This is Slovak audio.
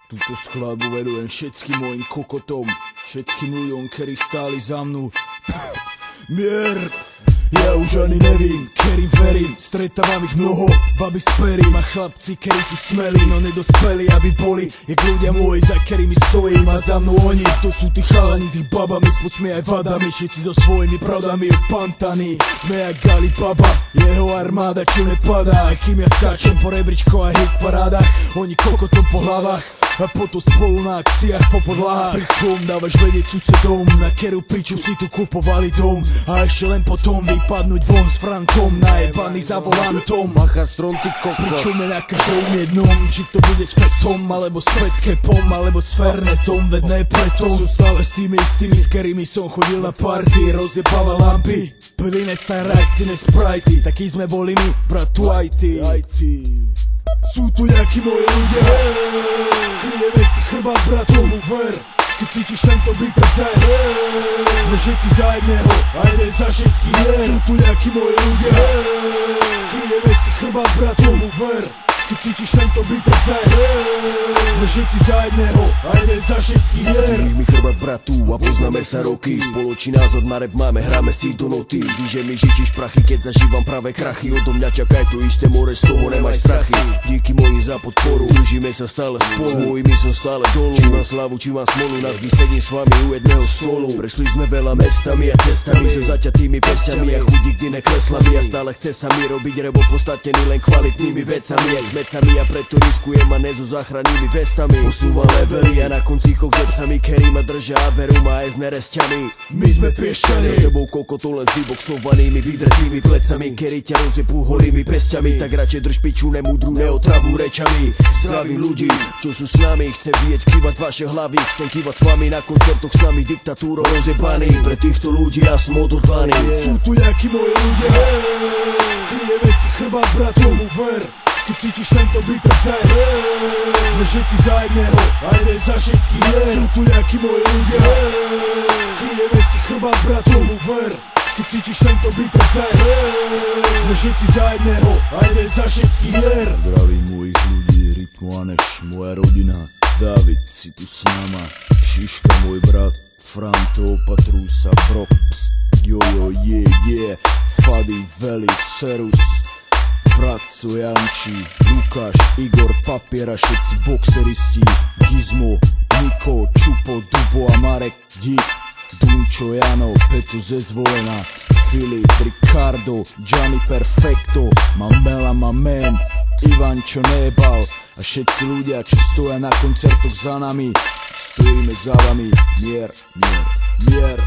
Túto skladbu vedujem všetkým mojim kokotom, všetkým ľuďom, ktorí stáli za mnou. Mier! Ja už ani nevím, ktorým verím, stretávam ich mnoho, babi s perím a chlapci, ktorí sú smelí, no nedospeli, aby boli, jak ľudia moji, za ktorými stojím a za mnou oni. To sú tí chalani s ich babami, spod sme aj vadami, všetci so svojimi pravdami odpantaní. Sme jak Alibaba, jeho armáda, čo nepadá, kým ja skáčem po rebríčko a hit parádach, oni kokotom po hlavách. A potom spolu na akciách po podlahách. Pričom dávaš vedieť susedom, na keru piču si tu kupovali dom. A ešte len potom vypadnúť von s Frankom, najebaný za volantom. Bacha stronci koko. Pričom je na každom jednom, či to bude s Fetom, alebo s Fetkepom, alebo s Fernetom, veď ne preto. Sú stále s tými istými, s ktorými som chodil na party, rozjebával lampy, pili nesajrajty, nesprajty. Takí sme boli my, bratu aj ty. Sú tu nejakí moji ľudia, kryjeme si chrbát bratom, uver. Keď cítiš tento beat, tak zaj. Sme všetci za jedného a jeden za všetkých. Sú tu nejakí moji ľudia, kryjeme si chrbát bratom, uver. Keď cítiš tento beat, tak zaj. Sme všetci za jedného a jeden za všetkých. Kríž mi chrbát bratu a poznáme sa roky. Spoločný názor na rap máme, hráme si do noty. Víš, že mi žičíš prachy, keď zažívam práve krachy. Odo mňa čakaj to isté more, z toho nemaj strachy. Díky mojim za podporu, užíme sa stále spolu. S mojimi som stále dolu, či mám slavu, či mám smolu. Navždy sedím s vami u jedného stolu. Prešli sme veľa mestami a cestami, so zaťatými pestiami a chuť nikdy nekresla mi. A stále chce sa mi robiť rebo postatený len kvalitnými vecami a smecami. A preto riskujem a ne so záchrannými vestami. Posúvam levely a na koncíkoch žebsami, ktorí ma držia a berú ma aj s neresťami. My sme piešťani, za sebou kokotov len s vyboxovanými vydrtými plecami, ktorí ťa rozjebú holými pestiami. Tak radšej drž piču, nemudru, neotravú rečami. Zdravím ľudí, čo sú s nami, chcem vidieť kývať vaše hlavy. Chcem kývať s vami na koncertoch s nami, diktatúrou rozjebaný. Pre týchto ľudí ja som odhodlaný. Sú tu nejakí moji ľudia, kryjeme si chrbát bratom, uver. Keď cítiš tento beat, tak zaj. Sme všetci za jedného a jeden za všetkých. Sú tu nejakí moji ľudia, kryjeme si chrbát bratom, uver. Keď cítiš tento beat, tak zaj. Sme všetci za jedného a jeden za všetkých. Zdravím mojich ľudí, Rytmu Aneš, moja rodina, David, si tu s náma, Šiška, môj brat, Franto, opatruj sa, bro, pst, jojo, Fady, Veli, Serus, Bratco, Janči, Lukáš, Igor, Papiera, všetci boxeristi, Gizmo, Niko, Čupo, Dubo a Marek, Dík, Dunčo, Jano, Petu ze Zvolena, Filip, Ricardo, Gianni Perfecto, Mamela, Mamen, Ivan, čo nejebal a všetci ľudia, čo stoja na koncertoch za nami, stojíme za vami, mier, mier, mier.